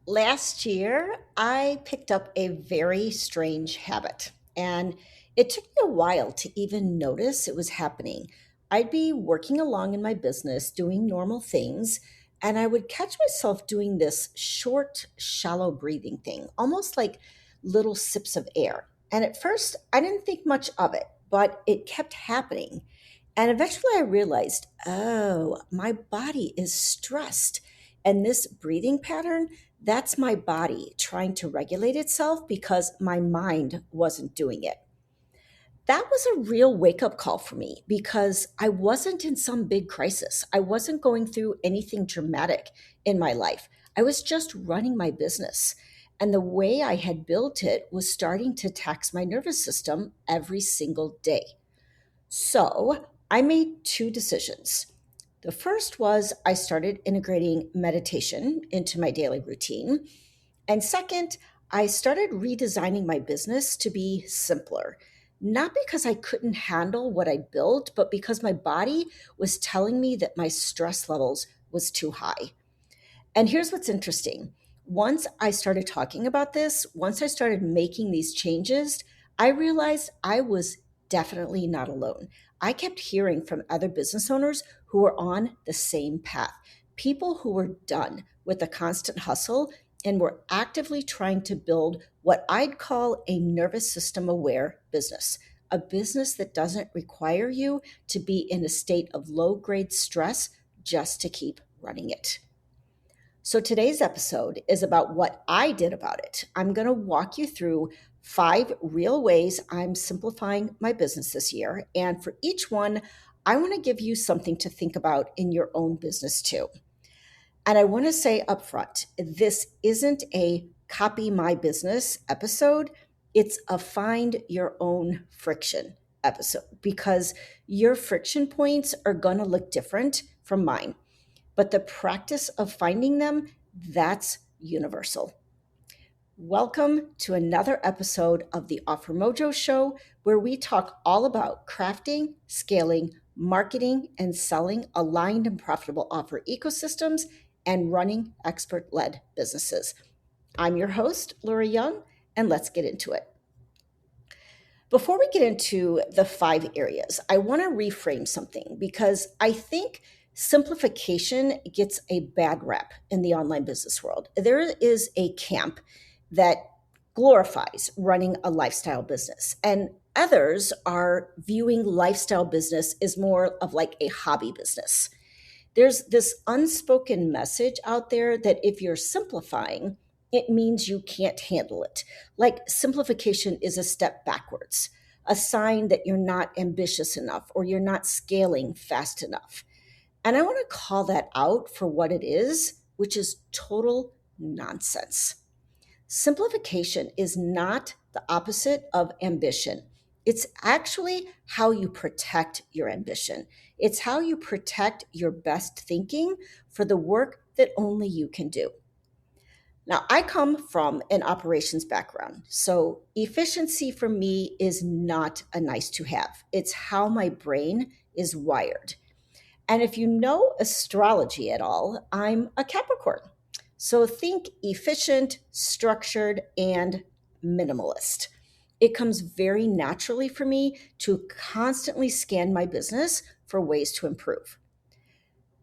Last year, I picked up a very strange habit, and it took me a while to even notice it was happening. I'd be working along in my business, doing normal things, and I would catch myself doing this short, shallow breathing thing, almost like little sips of air. And at first, I didn't think much of it, but it kept happening. And eventually I realized, oh, my body is stressed. And this breathing pattern, that's my body trying to regulate itself because my mind wasn't doing it. That was a real wake up call for me because I wasn't in some big crisis. I wasn't going through anything dramatic in my life. I was just running my business. And the way I had built it was starting to tax my nervous system every single day. So I made two decisions. The first was I started integrating meditation into my daily routine. And second, I started redesigning my business to be simpler. Not because I couldn't handle what I built, but because my body was telling me that my stress levels was too high. And here's what's interesting. Once I started talking about this, once I started making these changes, I realized I was definitely not alone. I kept hearing from other business owners who were on the same path, people who were done with the constant hustle and were actively trying to build what I'd call a nervous system aware business, a business that doesn't require you to be in a state of low grade stress just to keep running it. So today's episode is about what I did about it. I'm going to walk you through five real ways I'm simplifying my business this year. And for each one, I want to give you something to think about in your own business too. And I want to say upfront, this isn't a copy my business episode. It's a find your own friction episode because your friction points are going to look different from mine, but the practice of finding them, that's universal. Welcome to another episode of the Offer Mojo Show, where we talk all about crafting, scaling, marketing, and selling aligned and profitable offer ecosystems and running expert led businesses. I'm your host, Laura Young, and let's get into it. Before we get into the five areas, I want to reframe something because I think simplification gets a bad rap in the online business world. There is a camp that glorifies running a lifestyle business, and others are viewing lifestyle business as more of like a hobby business. There's this unspoken message out there that if you're simplifying, it means you can't handle it. Like simplification is a step backwards, a sign that you're not ambitious enough or you're not scaling fast enough. And I want to call that out for what it is, which is total nonsense. Simplification is not the opposite of ambition. It's actually how you protect your ambition. It's how you protect your best thinking for the work that only you can do. Now, I come from an operations background, so efficiency for me is not a nice to have. It's how my brain is wired. And if you know astrology at all, I'm a Capricorn. So think efficient, structured, and minimalist. It comes very naturally for me to constantly scan my business for ways to improve.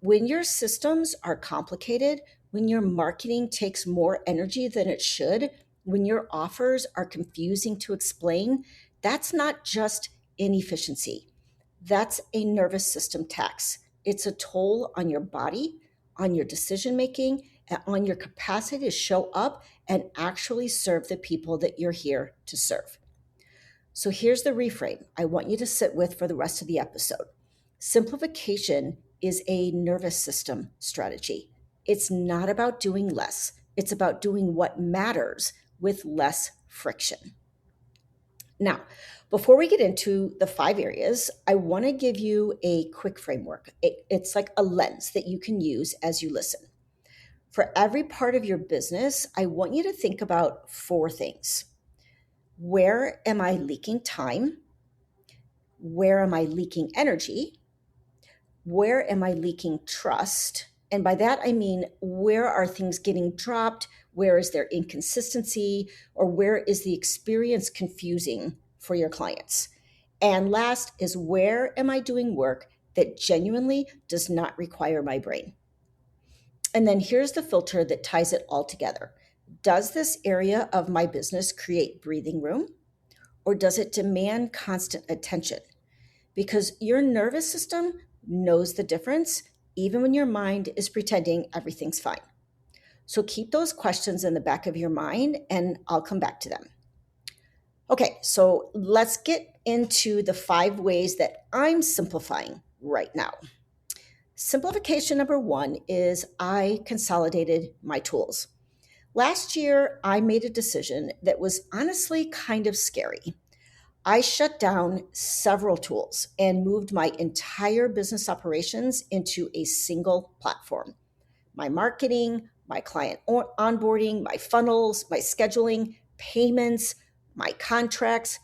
When your systems are complicated, when your marketing takes more energy than it should, when your offers are confusing to explain, that's not just inefficiency. That's a nervous system tax. It's a toll on your body, on your decision making, and on your capacity to show up and actually serve the people that you're here to serve. So here's the reframe I want you to sit with for the rest of the episode. Simplification is a nervous system strategy. It's not about doing less, it's about doing what matters with less friction. Now, before we get into the five areas, I want to give you a quick framework. It's like a lens that you can use as you listen. For every part of your business, I want you to think about four things. Where am I leaking time? Where am I leaking energy? Where am I leaking trust? And by that, I mean, where are things getting dropped? Where is there inconsistency? Or where is the experience confusing for your clients? And last is, where am I doing work that genuinely does not require my brain? And then here's the filter that ties it all together. Does this area of my business create breathing room, or does it demand constant attention? Because your nervous system knows the difference, even when your mind is pretending everything's fine. So keep those questions in the back of your mind, and I'll come back to them. Okay, so let's get into the 5 ways that I'm simplifying right now. Simplification number 1 is I consolidated my tools. Last year, I made a decision that was honestly kind of scary. I shut down several tools and moved my entire business operations into a single platform. My marketing, my client onboarding, my funnels, my scheduling, payments, my contracts,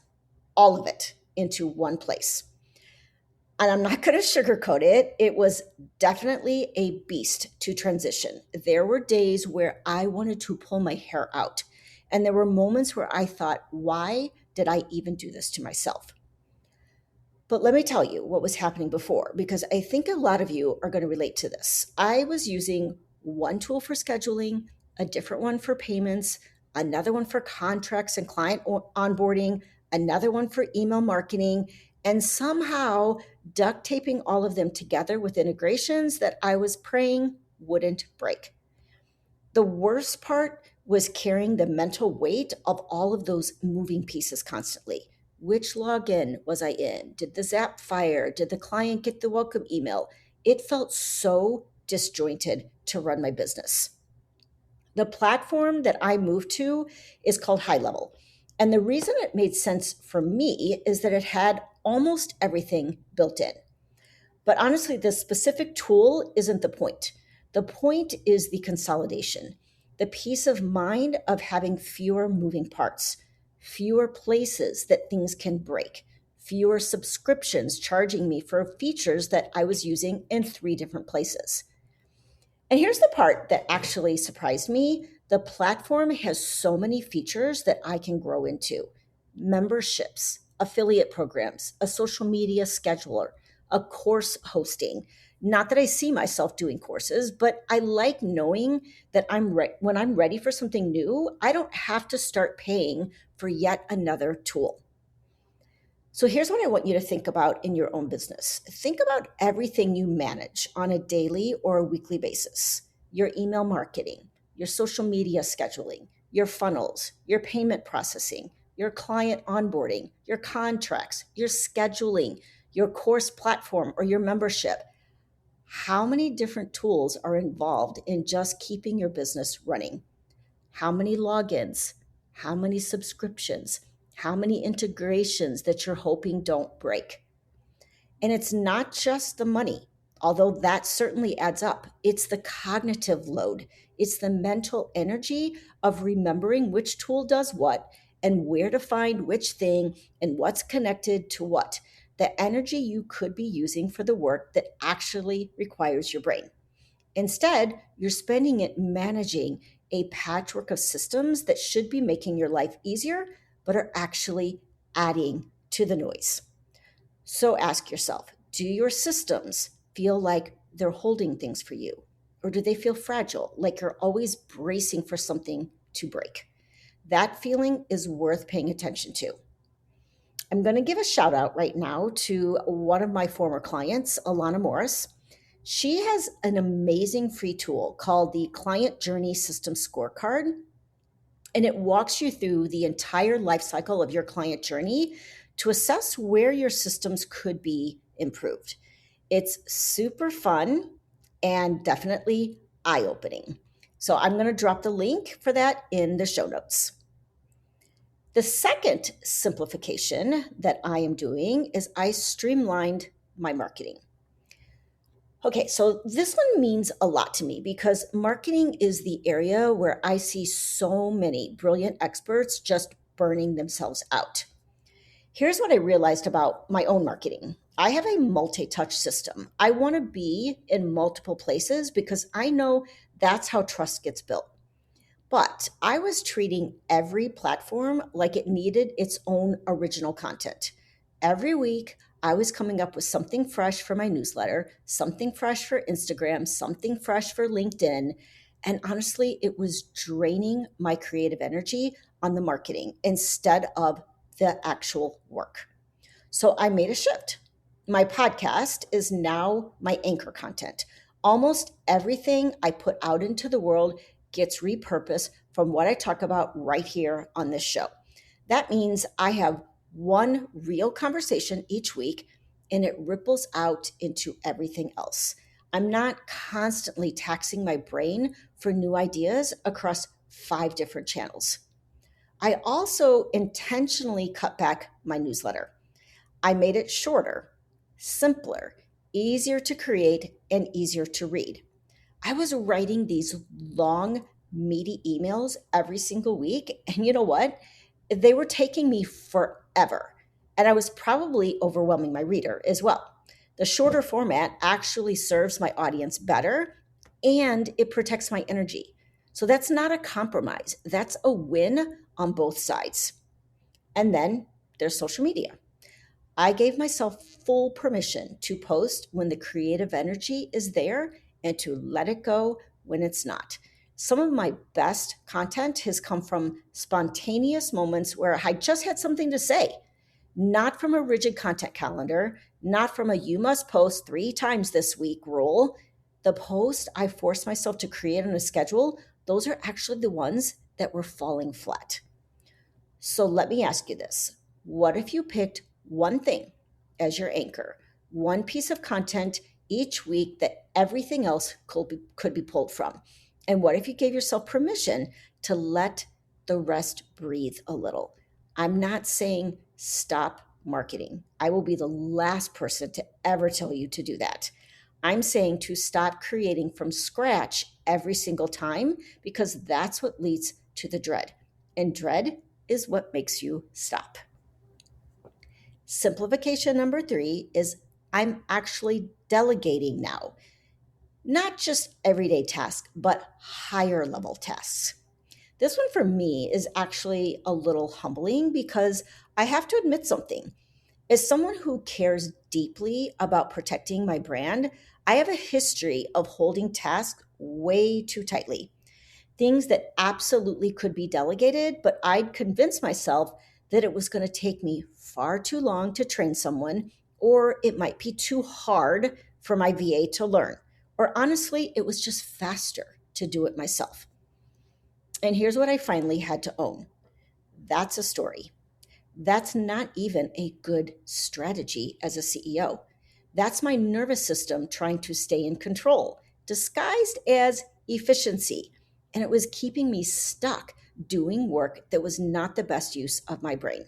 all of it into one place. And I'm not going to sugarcoat it. It was definitely a beast to transition. There were days where I wanted to pull my hair out. And there were moments where I thought, why did I even do this to myself? But let me tell you what was happening before, because I think a lot of you are going to relate to this. I was using one tool for scheduling, a different one for payments, another one for contracts and client onboarding, another one for email marketing, and somehow duct taping all of them together with integrations that I was praying wouldn't break. The worst part was carrying the mental weight of all of those moving pieces constantly. Which login was I in? Did the Zap fire? Did the client get the welcome email? It felt so disjointed to run my business. The platform that I moved to is called High Level. And the reason it made sense for me is that it had almost everything built in. But honestly, the specific tool isn't the point. The point is the consolidation, the peace of mind of having fewer moving parts, fewer places that things can break, fewer subscriptions charging me for features that I was using in 3 different places. And here's the part that actually surprised me. The platform has so many features that I can grow into: memberships, affiliate programs, a social media scheduler, a course hosting. Not that I see myself doing courses, but I like knowing that when I'm ready for something new, I don't have to start paying for yet another tool. So here's what I want you to think about in your own business. Think about everything you manage on a daily or a weekly basis: your email marketing, your social media scheduling, your funnels, your payment processing, your client onboarding, your contracts, your scheduling, your course platform, or your membership. How many different tools are involved in just keeping your business running? How many logins? How many subscriptions? How many integrations that you're hoping don't break? And it's not just the money, although that certainly adds up. It's the cognitive load, it's the mental energy of remembering which tool does what and where to find which thing and what's connected to what. The energy you could be using for the work that actually requires your brain. Instead, you're spending it managing a patchwork of systems that should be making your life easier, but are actually adding to the noise. So ask yourself, do your systems feel like they're holding things for you? Or do they feel fragile, like you're always bracing for something to break? That feeling is worth paying attention to. I'm going to give a shout out right now to one of my former clients, Alana Morris. She has an amazing free tool called the Client Journey System Scorecard, and it walks you through the entire life cycle of your client journey to assess where your systems could be improved. It's super fun and definitely eye-opening. So I'm going to drop the link for that in the show notes. The second simplification that I am doing is I streamlined my marketing. Okay, so this one means a lot to me because marketing is the area where I see so many brilliant experts just burning themselves out. Here's what I realized about my own marketing. I have a multi touch system. I want to be in multiple places because I know that's how trust gets built. But I was treating every platform like it needed its own original content. Every week, I was coming up with something fresh for my newsletter, something fresh for Instagram, something fresh for LinkedIn. And honestly, it was draining my creative energy on the marketing instead of the actual work. So I made a shift. My podcast is now my anchor content. Almost everything I put out into the world gets repurposed from what I talk about right here on this show. That means I have one real conversation each week and it ripples out into everything else. I'm not constantly taxing my brain for new ideas across 5 different channels. I also intentionally cut back my newsletter. I made it shorter, simpler, easier to create, and easier to read. I was writing these long, meaty emails every single week. And you know what? They were taking me forever. And I was probably overwhelming my reader as well. The shorter format actually serves my audience better and it protects my energy. So that's not a compromise, that's a win on both sides. And then there's social media. I gave myself full permission to post when the creative energy is there and to let it go when it's not. Some of my best content has come from spontaneous moments where I just had something to say, not from a rigid content calendar, not from a you must post 3 times this week rule. The posts I forced myself to create on a schedule, those are actually the ones that were falling flat. So let me ask you this. What if you picked one thing as your anchor, one piece of content each week that everything else could be pulled from? And what if you gave yourself permission to let the rest breathe a little? I'm not saying stop marketing. I will be the last person to ever tell you to do that. I'm saying to stop creating from scratch every single time because that's what leads to the dread. And dread is what makes you stop. Simplification number 3 is I'm actually delegating now, not just everyday tasks, but higher level tasks. This one for me is actually a little humbling because I have to admit something. As someone who cares deeply about protecting my brand, I have a history of holding tasks way too tightly. Things that absolutely could be delegated, but I'd convince myself that it was going to take me far too long to train someone, or it might be too hard for my VA to learn, or honestly, it was just faster to do it myself. And here's what I finally had to own: that's a story. That's not even a good strategy as a CEO. That's my nervous system trying to stay in control, disguised as efficiency. And it was keeping me stuck doing work that was not the best use of my brain.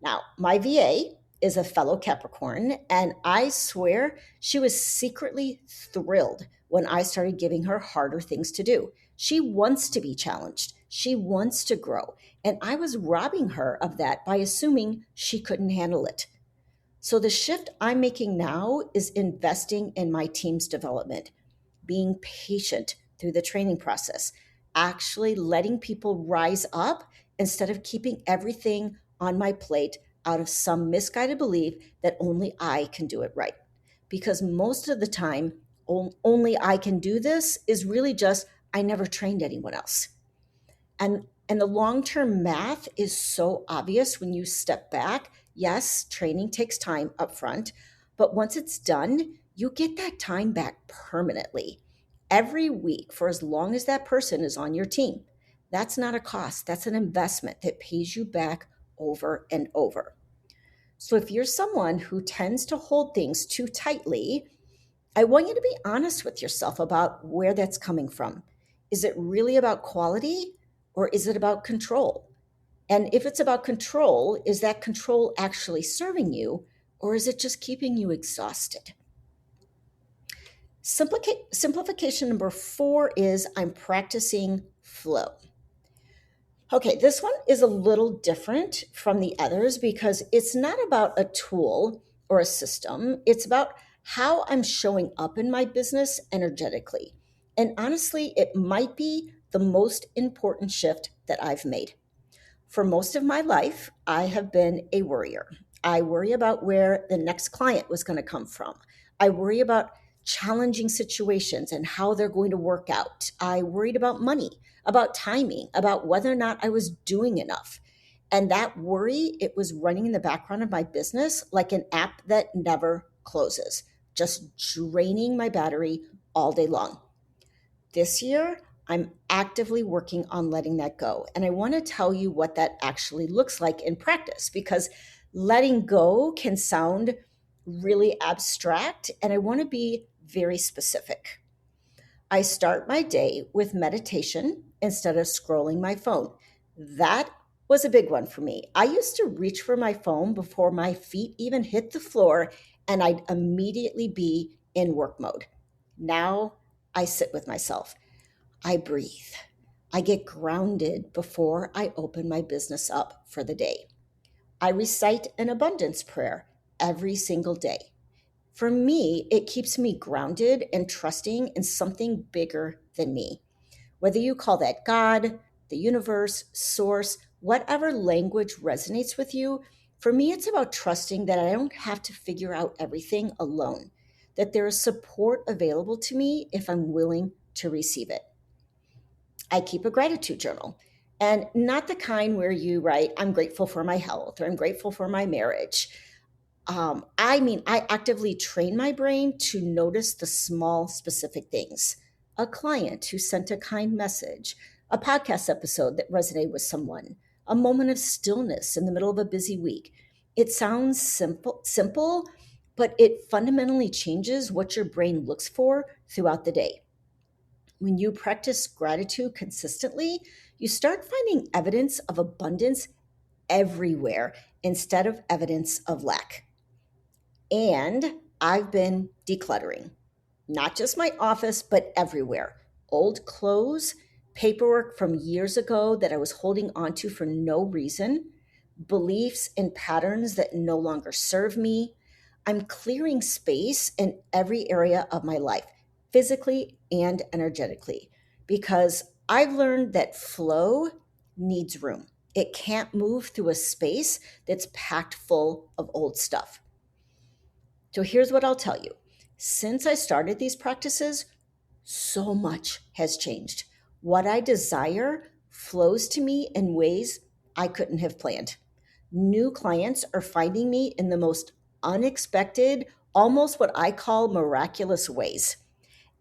Now, my VA is a fellow Capricorn, and I swear she was secretly thrilled when I started giving her harder things to do. She wants to be challenged, she wants to grow, and I was robbing her of that by assuming she couldn't handle it. So the shift I'm making now is investing in my team's development, being patient through the training process, actually letting people rise up instead of keeping everything on my plate out of some misguided belief that only I can do it right. Because most of the time, only I can do this is really just I never trained anyone else. And the long-term math is so obvious when you step back. Yes, training takes time up front, but once it's done, you get that time back permanently every week for as long as that person is on your team. That's not a cost, that's an investment that pays you back over and over. So if you're someone who tends to hold things too tightly, I want you to be honest with yourself about where that's coming from. Is it really about quality or is it about control? And if it's about control, is that control actually serving you or is it just keeping you exhausted? Simplification number 4 is I'm practicing flow. Okay, this one is a little different from the others because it's not about a tool or a system. It's about how I'm showing up in my business energetically. And honestly, it might be the most important shift that I've made. For most of my life, I have been a worrier. I worry about where the next client was going to come from. I worry about challenging situations and how they're going to work out. I worried about money, about timing, about whether or not I was doing enough. And that worry, it was running in the background of my business like an app that never closes, just draining my battery all day long. This year, I'm actively working on letting that go. And I want to tell you what that actually looks like in practice because letting go can sound really abstract. And I want to be very specific. I start my day with meditation instead of scrolling my phone. That was a big one for me. I used to reach for my phone before my feet even hit the floor, and I'd immediately be in work mode. Now I sit with myself. I breathe. I get grounded before I open my business up for the day. I recite an abundance prayer every single day. For me, it keeps me grounded and trusting in something bigger than me. Whether you call that God, the universe, source, whatever language resonates with you, for me, it's about trusting that I don't have to figure out everything alone, that there is support available to me if I'm willing to receive it. I keep a gratitude journal. And not the kind where you write, I'm grateful for my health or I'm grateful for my marriage. I actively train my brain to notice the small, specific things. A client who sent a kind message, a podcast episode that resonated with someone, a moment of stillness in the middle of a busy week. It sounds simple, but it fundamentally changes what your brain looks for throughout the day. When you practice gratitude consistently, you start finding evidence of abundance everywhere instead of evidence of lack. And I've been decluttering, not just my office, but everywhere. Old clothes, paperwork from years ago that I was holding onto for no reason, beliefs and patterns that no longer serve me. I'm clearing space in every area of my life, physically and energetically, because I've learned that flow needs room. It can't move through a space that's packed full of old stuff. So here's what I'll tell you. Since I started these practices, so much has changed. What I desire flows to me in ways I couldn't have planned. New clients are finding me in the most unexpected, almost what I call miraculous ways.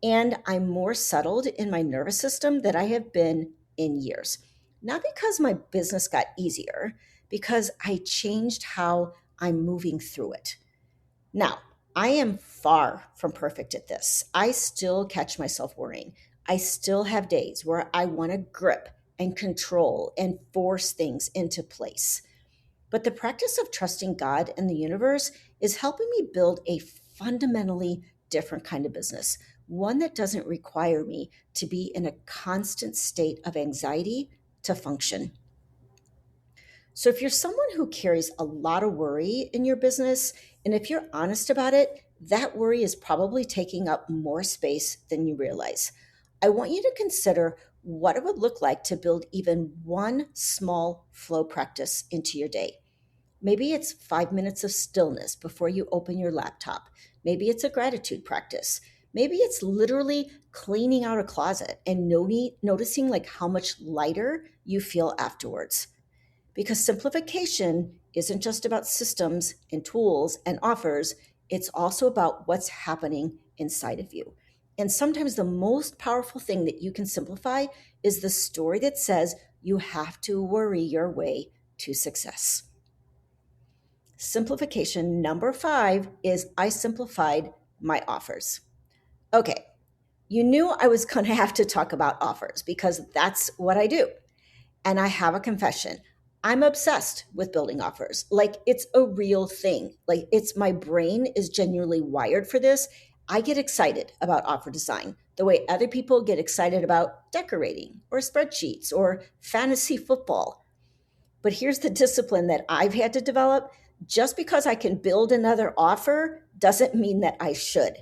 And I'm more settled in my nervous system than I have been in years. Not because my business got easier, because I changed how I'm moving through it. Now, I am far from perfect at this. I still catch myself worrying. I still have days where I want to grip and control and force things into place. But the practice of trusting God and the universe is helping me build a fundamentally different kind of business, one that doesn't require me to be in a constant state of anxiety to function. So, if you're someone who carries a lot of worry in your business, and if you're honest about it, that worry is probably taking up more space than you realize. I want you to consider what it would look like to build even one small flow practice into your day. Maybe it's 5 minutes of stillness before you open your laptop. Maybe it's a gratitude practice. Maybe it's literally cleaning out a closet and noticing like how much lighter you feel afterwards. Because simplification isn't just about systems and tools and offers, it's also about what's happening inside of you. And sometimes the most powerful thing that you can simplify is the story that says you have to worry your way to success. Simplification number 5 is I simplified my offers. Okay, you knew I was going to have to talk about offers because that's what I do. And I have a confession. I'm obsessed with building offers. Like it's a real thing. Like it's my brain is genuinely wired for this. I get excited about offer design the way other people get excited about decorating or spreadsheets or fantasy football. But here's the discipline that I've had to develop. Just because I can build another offer doesn't mean that I should,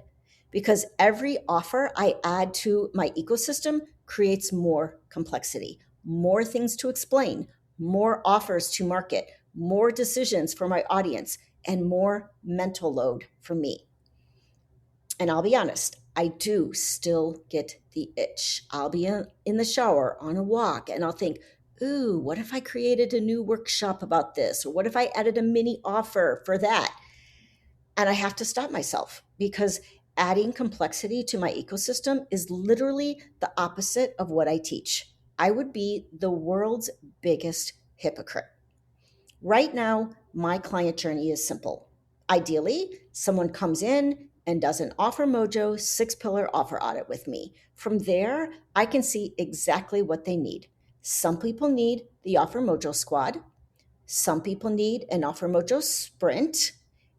because every offer I add to my ecosystem creates more complexity, more things to explain, more offers to market, more decisions for my audience, and more mental load for me. And I'll be honest, I do still get the itch. I'll be in the shower on a walk and I'll think, ooh, what if I created a new workshop about this? Or what if I added a mini offer for that? And I have to stop myself because adding complexity to my ecosystem is literally the opposite of what I teach. I would be the world's biggest hypocrite. Right now, my client journey is simple. Ideally, someone comes in and does an Offer Mojo 6-pillar offer audit with me. From there, I can see exactly what they need. Some people need the Offer Mojo squad, some people need an Offer Mojo sprint,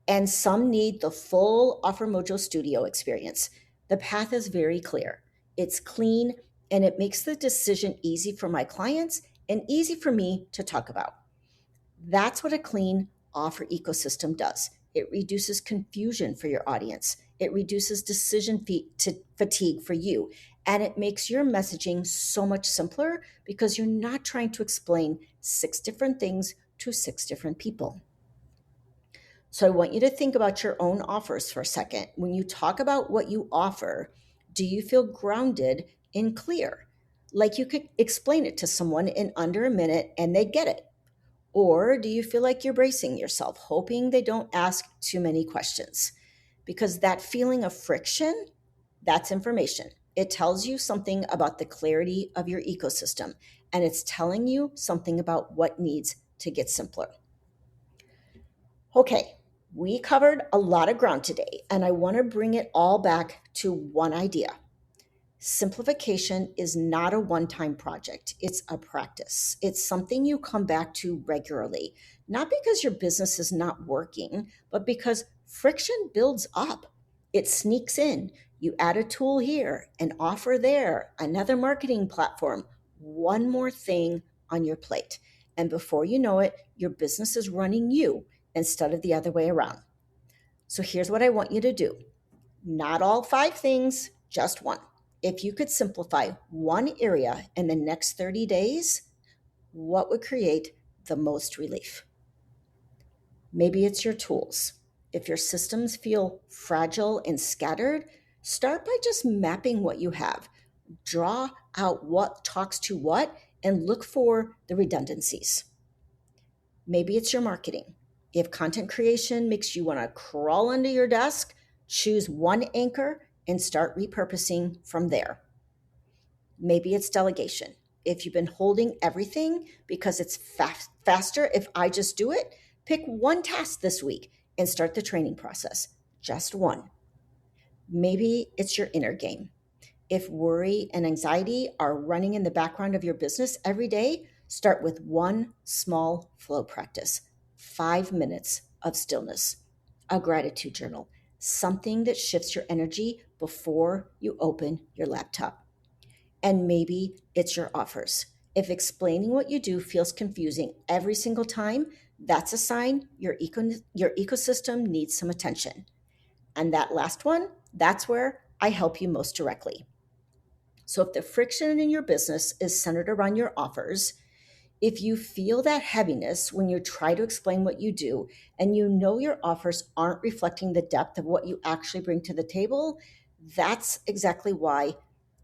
and some need the full Offer Mojo studio experience. The path is very clear. It's clean and it makes the decision easy for my clients and easy for me to talk about. That's what a clean offer ecosystem does. It reduces confusion for your audience. It reduces decision fatigue for you. And it makes your messaging so much simpler because you're not trying to explain 6 different things to 6 different people. So I want you to think about your own offers for a second. When you talk about what you offer, do you feel grounded and clear? Like you could explain it to someone in under a minute and they get it? Or do you feel like you're bracing yourself, hoping they don't ask too many questions? Because that feeling of friction, that's information. It tells you something about the clarity of your ecosystem, and it's telling you something about what needs to get simpler. Okay, we covered a lot of ground today, and I want to bring it all back to one idea. Simplification is not a one time project, it's a practice. It's something you come back to regularly, not because your business is not working, but because friction builds up. It sneaks in. You add a tool here, an offer there, another marketing platform, one more thing on your plate. And before you know it, your business is running you instead of the other way around. So here's what I want you to do. Not all 5 things, just one. If you could simplify one area in the next 30 days, what would create the most relief? Maybe it's your tools. If your systems feel fragile and scattered, start by just mapping what you have. Draw out what talks to what and look for the redundancies. Maybe it's your marketing. If content creation makes you want to crawl under your desk, choose one anchor and start repurposing from there. Maybe it's delegation. If you've been holding everything because it's faster if I just do it, pick one task this week and start the training process. Just one. Maybe it's your inner game. If worry and anxiety are running in the background of your business every day, start with one small flow practice, 5 minutes of stillness, a gratitude journal, something that shifts your energy before you open your laptop. And maybe it's your offers. If explaining what you do feels confusing every single time, that's a sign your ecosystem needs some attention. And that last one, that's where I help you most directly. So if the friction in your business is centered around your offers, if you feel that heaviness when you try to explain what you do and you know your offers aren't reflecting the depth of what you actually bring to the table, that's exactly why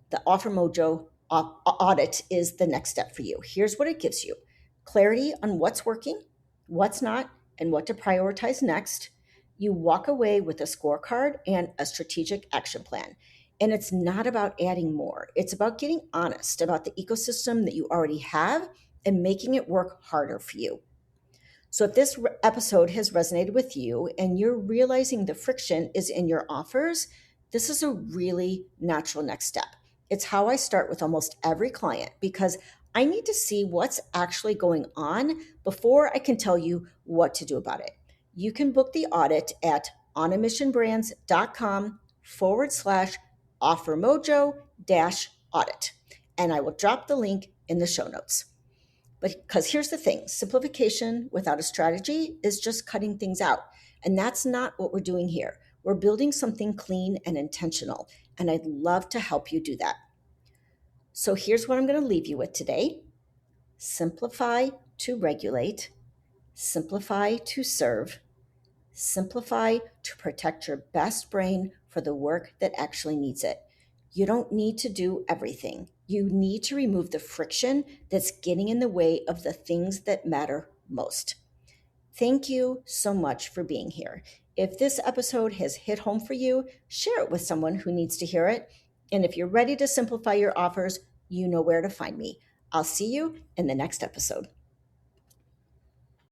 the Offer Mojo audit is the next step for you. Here's what it gives you: clarity on what's working, what's not, and what to prioritize next. You walk away with a scorecard and a strategic action plan. And it's not about adding more, it's about getting honest about the ecosystem that you already have and making it work harder for you. So if this episode has resonated with you and you're realizing the friction is in your offers, this is a really natural next step. It's how I start with almost every client because I need to see what's actually going on before I can tell you what to do about it. You can book the audit at onamissionbrands.com/offermojo-audit. And I will drop the link in the show notes. But because here's the thing, simplification without a strategy is just cutting things out. And that's not what we're doing here. We're building something clean and intentional. And I'd love to help you do that. So here's what I'm going to leave you with today: simplify to regulate, simplify to serve, simplify to protect your best brain for the work that actually needs it. You don't need to do everything. You need to remove the friction that's getting in the way of the things that matter most. Thank you so much for being here. If this episode has hit home for you, share it with someone who needs to hear it. And if you're ready to simplify your offers, you know where to find me. I'll see you in the next episode.